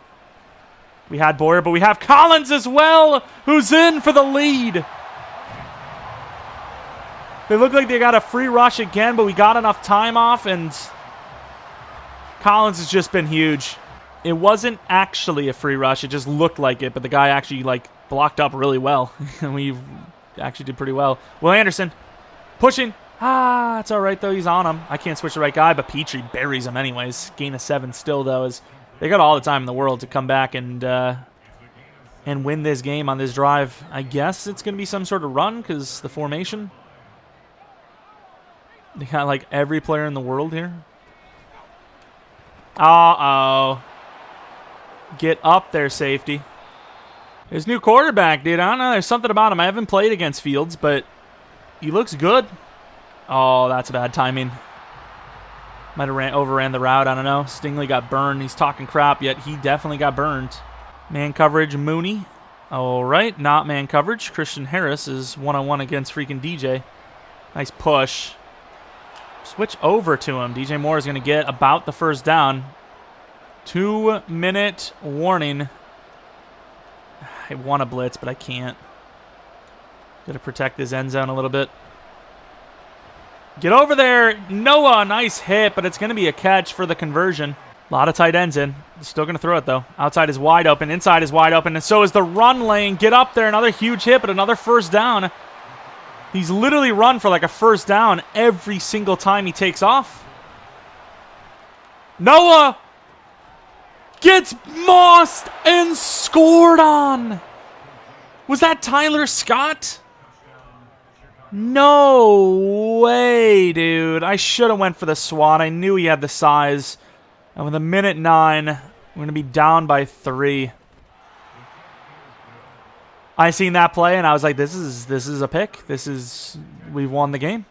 We had Boyer, but we have Collins as well, who's in for the lead. They look like they got a free rush again, but we got enough time off, and Collins has just been huge. It wasn't actually a free rush. It just looked like it, but the guy actually, blocked up really well. And we actually did pretty well. Will Anderson pushing. Ah, it's all right, though. He's on him. I can't switch the right guy, but Petrie buries him anyways. Gain of 7 still, though, is they got all the time in the world to come back and win this game on this drive. I guess it's going to be some sort of run because the formation. They got, like, every player in the world here. Uh-oh. Get up there, safety. His new quarterback, dude. I don't know. There's something about him. I haven't played against Fields, but he looks good. Oh, that's bad timing. Might have overran the route. I don't know. Stingley got burned. He's talking crap, yet he definitely got burned. Man coverage, Mooney. All right, not man coverage. Christian Harris is one-on-one against freaking DJ. Nice push. Switch over to him. DJ Moore is going to get about the first down. 2-minute warning. I want to blitz, but I can't. Got to protect his end zone a little bit. Get over there. Noah, nice hit, but it's going to be a catch for the conversion. A lot of tight ends in. Still going to throw it, though. Outside is wide open. Inside is wide open, and so is the run lane. Get up there. Another huge hit, but another first down. He's literally run for like a first down every single time he takes off. Noah gets mossed and scored on. Was that Tyler Scott? No way, dude. I should have went for the SWAT. I knew he had the size. And with a minute 9, we're going to be down by 3. I seen that play, and I was like, this is a pick. We've won the game.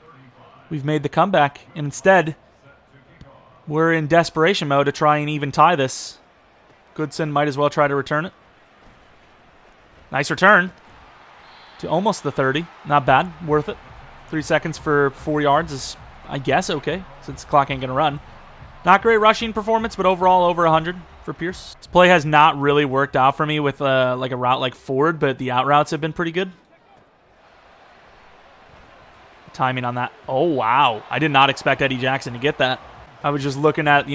We've made the comeback. And instead, we're in desperation mode to try and even tie this. Goodson might as well try to return it. Nice return. To almost the 30. Not bad. Worth it. 3 seconds for 4 yards is, I guess, okay, since the clock ain't going to run. Not great rushing performance, but overall over 100 for Pierce. This play has not really worked out for me with like a route like Ford, but the out routes have been pretty good. Timing on that. Oh, wow. I did not expect Eddie Jackson to get that. I was just looking at,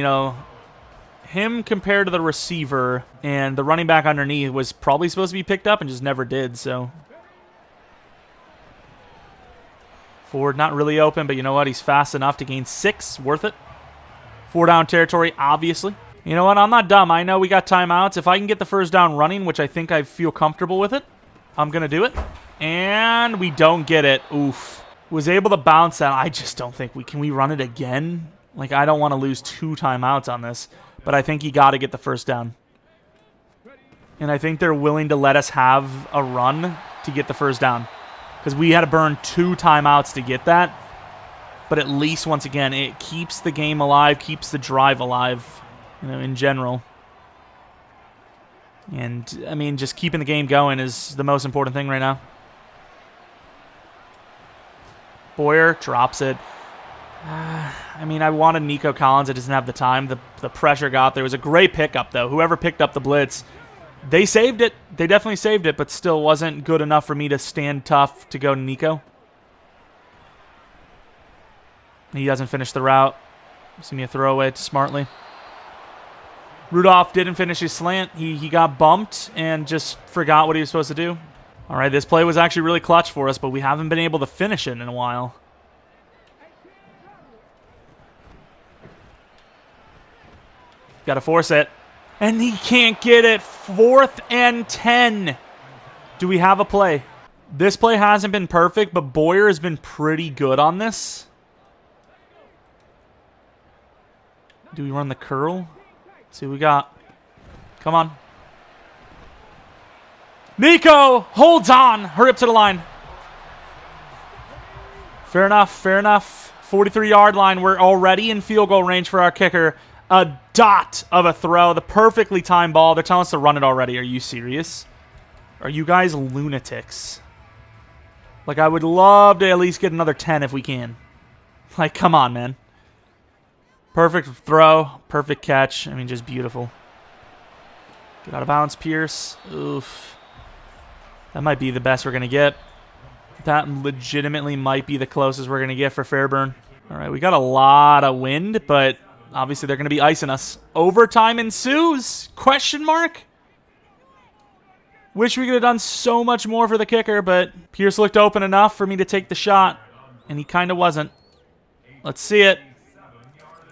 him compared to the receiver, and the running back underneath was probably supposed to be picked up and just never did, so. Ford not really open, but you know what? He's fast enough to gain 6. Worth it. 4 down territory, obviously. You know what? I'm not dumb. I know we got timeouts. If I can get the first down running, which I think I feel comfortable with it, I'm going to do it. And we don't get it. Oof. Was able to bounce that. I just don't think we... Can we run it again? Like, I don't want to lose 2 timeouts on this. But I think you got to get the first down. And I think they're willing to let us have a run to get the first down. Because we had to burn 2 timeouts to get that. But at least, once again, it keeps the game alive, keeps the drive alive, in general. And, I mean, just keeping the game going is the most important thing right now. Boyer drops it. I mean, I wanted Nico Collins. I doesn't have the time. The pressure got there. It was a great pickup, though. Whoever picked up the blitz, they saved it. They definitely saved it, but still wasn't good enough for me to stand tough to go to Nico. He doesn't finish the route. See me a throwaway to Smartly. Rudolph didn't finish his slant. He got bumped and just forgot what he was supposed to do. All right, this play was actually really clutch for us, but we haven't been able to finish it in a while. Got to force it. And he can't get it. 4th and 10. Do we have a play? This play hasn't been perfect, but Boyer has been pretty good on this. Do we run the curl? Let's see what we got. Come on. Nico holds on. Hurry up to the line. Fair enough. Fair enough. 43-yard line. We're already in field goal range for our kicker. A dot of a throw. The perfectly timed ball. They're telling us to run it already. Are you serious? Are you guys lunatics? Like, I would love to at least get another 10 if we can. Like, come on, man. Perfect throw. Perfect catch. I mean, just beautiful. Get out of bounds, Pierce. Oof. That might be the best we're going to get. That legitimately might be the closest we're going to get for Fairburn. All right, we got a lot of wind, but obviously they're going to be icing us. Overtime ensues? Question mark? Wish we could have done so much more for the kicker, but Pierce looked open enough for me to take the shot, and he kind of wasn't. Let's see it.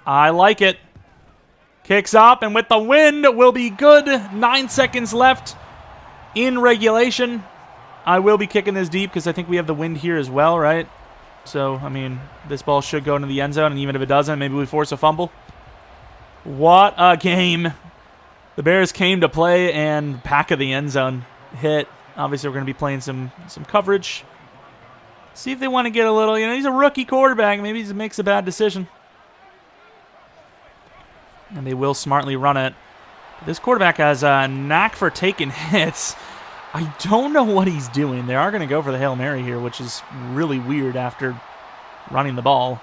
I like it. Kicks up, and with the wind, will be good. 9 seconds left in regulation. I will be kicking this deep because I think we have the wind here as well, right? So, I mean, this ball should go into the end zone, and even if it doesn't, maybe we force a fumble. What a game. The Bears came to play, and back of the end zone hit. Obviously, we're going to be playing some coverage. See if they want to get a little, he's a rookie quarterback. Maybe he makes a bad decision. And they will smartly run it. This quarterback has a knack for taking hits. I don't know what he's doing. They are going to go for the Hail Mary here, which is really weird after running the ball.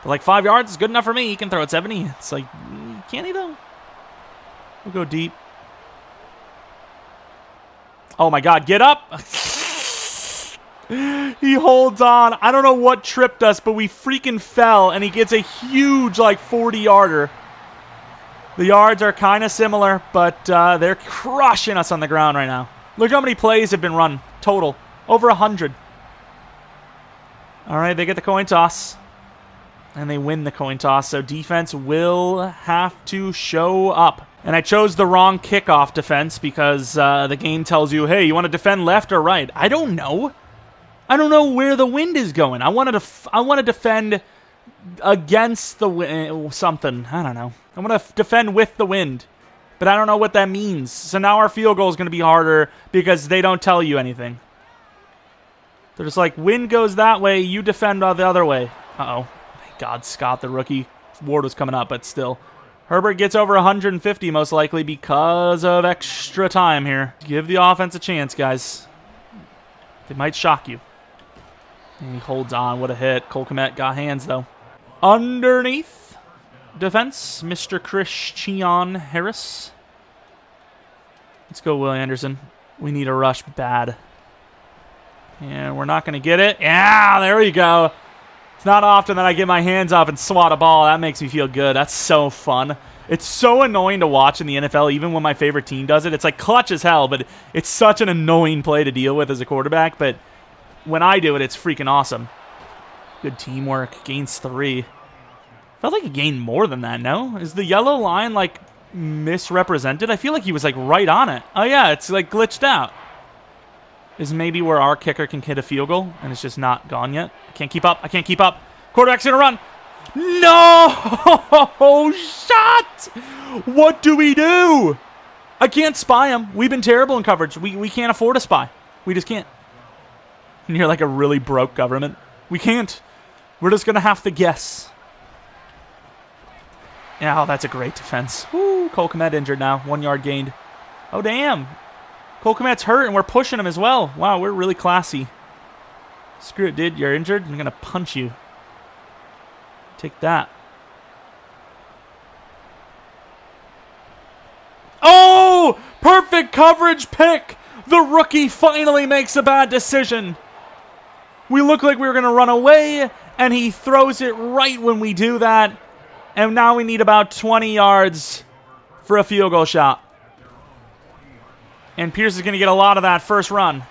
But like 5 yards is good enough for me. He can throw it 70. It's like, can he though? We'll go deep. Oh my God, get up. He holds on. I don't know what tripped us, but we freaking fell, and he gets a huge, 40-yarder. The yards are kind of similar, but they're crushing us on the ground right now. Look how many plays have been run total. Over 100. All right, they get the coin toss, and they win the coin toss, so defense will have to show up. And I chose the wrong kickoff defense because the game tells you, hey, you want to defend left or right? I don't know. I don't know where the wind is going. I want to defend against the wind, something. I don't know. I want to defend with the wind, but I don't know what that means. So now our field goal is going to be harder because they don't tell you anything. They're just like, wind goes that way, you defend the other way. Uh-oh. Thank God Scott, the rookie. Ward was coming up, but still. Herbert gets over 150 most likely because of extra time here. Give the offense a chance, guys. They might shock you. And he holds on. What a hit. Cole Kmet got hands, though. Underneath defense, Mr. Christian Harris. Let's go, Will Anderson. We need a rush bad. And we're not going to get it. Yeah, there we go. It's not often that I get my hands up and swat a ball. That makes me feel good. That's so fun. It's so annoying to watch in the NFL, even when my favorite team does it. It's like clutch as hell, but it's such an annoying play to deal with as a quarterback. But when I do it, it's freaking awesome. Good teamwork. Gains 3. Felt like he gained more than that, no? Is the yellow line, misrepresented? I feel like he was, right on it. Oh, yeah, it's, glitched out. Is maybe where our kicker can hit a field goal, and it's just not gone yet. I can't keep up. I can't keep up. Quarterback's going to run. No! Shot! What do we do? I can't spy him. We've been terrible in coverage. We can't afford a spy. We just can't. And you're like a really broke government. We can't. We're just going to have to guess. Yeah, oh, that's a great defense. Woo, Cole Kmet injured now. 1 yard gained. Oh, damn. Cole Kmet's hurt, and we're pushing him as well. Wow, we're really classy. Screw it, dude. You're injured. I'm going to punch you. Take that. Oh! Perfect coverage pick! The rookie finally makes a bad decision. We look like we were going to run away, and he throws it right when we do that. And now we need about 20 yards for a field goal shot. And Pierce is going to get a lot of that first run.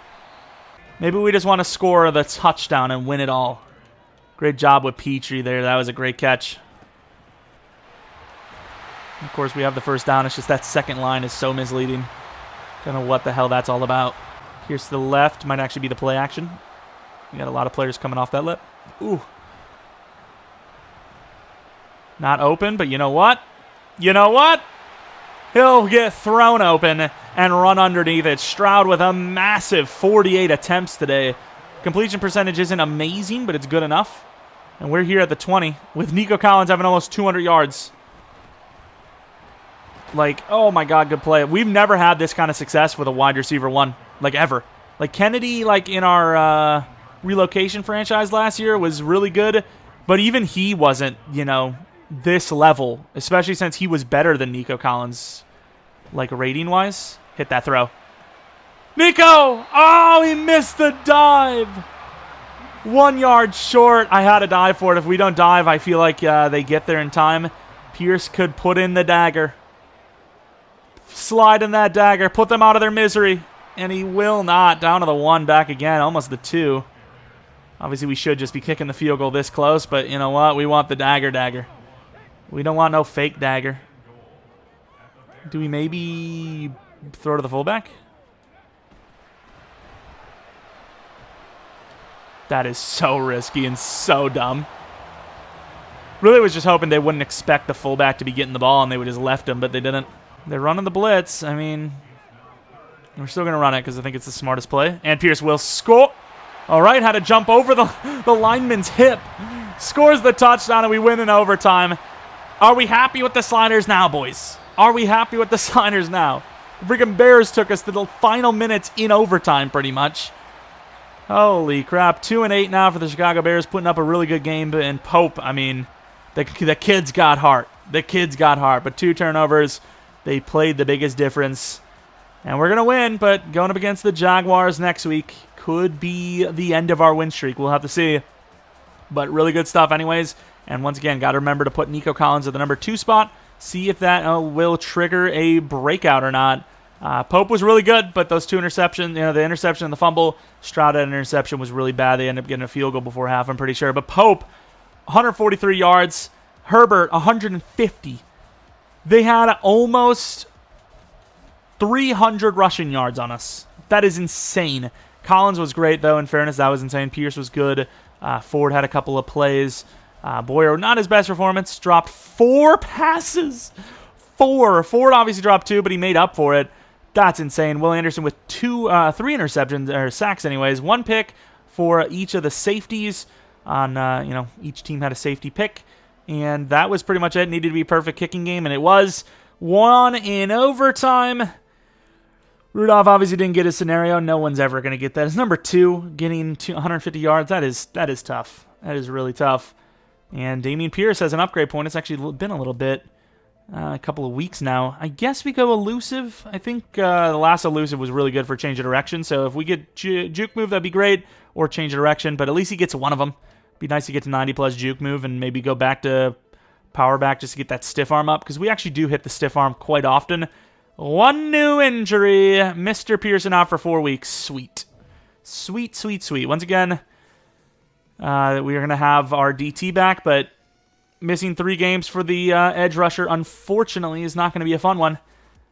Maybe we just want to score the touchdown and win it all. Great job with Petrie there. That was a great catch. Of course, we have the first down. It's just that second line is so misleading. Don't know what the hell that's all about. Pierce to the left. Might actually be the play action. We got a lot of players coming off that lip. Ooh. Not open, but you know what? You know what? He'll get thrown open and run underneath it. Stroud with a massive 48 attempts today. Completion percentage isn't amazing, but it's good enough. And we're here at the 20 with Nico Collins having almost 200 yards. Oh my God, good play. We've never had this kind of success with a wide receiver one, ever. Kennedy, in our relocation franchise last year was really good, but even he wasn't, this level, especially since he was better than Nico Collins, rating-wise. Hit that throw. Nico! Oh, he missed the dive. 1 yard short. I had to dive for it. If we don't dive, I feel like they get there in time. Pierce could put in the dagger. Slide in that dagger. Put them out of their misery. And he will not. Down to the 1, back again. Almost the 2. Obviously, we should just be kicking the field goal this close, but you know what? We want the dagger. We don't want no fake dagger. Do we maybe throw to the fullback? That is so risky and so dumb. Really was just hoping they wouldn't expect the fullback to be getting the ball and they would just left him, but they didn't. They're running the blitz. I mean, we're still going to run it because I think it's the smartest play. And Pierce will score. All right, had to jump over the lineman's hip. Scores the touchdown, and we win in overtime. Are we happy with the sliders now, boys? Are we happy with the sliders now? The freaking Bears took us to the final minutes in overtime, pretty much. Holy crap. 2-8 now for the Chicago Bears, putting up a really good game. And Pope, I mean, the kid's got heart. The kid's got heart. But 2 turnovers, they played the biggest difference. And we're going to win, but going up against the Jaguars next week could be the end of our win streak. We'll have to see. But really good stuff anyways. And once again, got to remember to put Nico Collins at the number 2 spot. See if that will trigger a breakout or not. Pope was really good, but those 2 interceptions, the interception and the fumble, Stroud had an interception, was really bad. They ended up getting a field goal before half, I'm pretty sure. But Pope, 143 yards. Herbert, 150. They had almost 300 rushing yards on us. That is insane. Collins was great, though. In fairness, that was insane. Pierce was good. Ford had a couple of plays. Boyer, not his best performance. Dropped 4 passes. 4. Ford obviously dropped 2, but he made up for it. That's insane. Will Anderson with 3 interceptions, or sacks anyways. 1 pick for each of the safeties. On each team had a safety pick. And that was pretty much it. Needed to be a perfect kicking game, and it was. 1 in overtime. Rudolph obviously didn't get his scenario. No one's ever going to get that. His number 2, getting 150 yards. That is tough. That is really tough. And Dameon Pierce has an upgrade point. It's actually been a little bit, a couple of weeks now. I guess we go elusive. I think the last elusive was really good for change of direction. So if we get juke move, that'd be great. Or change of direction. But at least he gets one of them. Be nice to get to 90 plus juke move and maybe go back to power back just to get that stiff arm up. Because we actually do hit the stiff arm quite often. 1 new injury. Mr. Pearson out for 4 weeks. Sweet. Sweet, sweet, sweet. Once again, we are going to have our DT back, but missing 3 games for the edge rusher, unfortunately, is not going to be a fun one,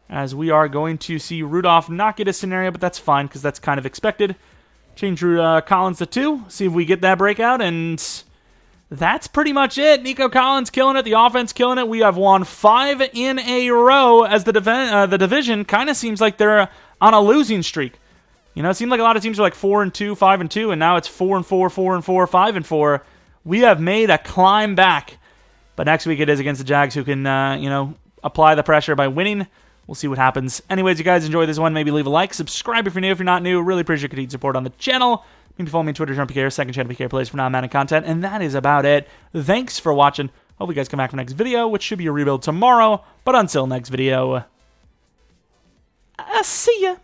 as we are going to see Rudolph not get a scenario, but that's fine, because that's kind of expected. Change Collins to 2, see if we get that breakout, and that's pretty much it. Nico Collins killing it, the offense killing it. We have won 5 in a row, as the division kind of seems like they're on a losing streak. It seemed like a lot of teams are like 4-2, 5-2, and now it's 4-4, 4-4, 5-4. We have made a climb back. But next week it is against the Jags, who can, apply the pressure by winning. We'll see what happens. Anyways, you guys enjoy this one. Maybe leave a like. Subscribe if you're new. If you're not new, really appreciate your continued support on the channel. Maybe follow me on Twitter, Jeromepkr, second channel PK Plays for non-Madden content. And that is about it. Thanks for watching. Hope you guys come back for next video, which should be a rebuild tomorrow. But until next video, see ya.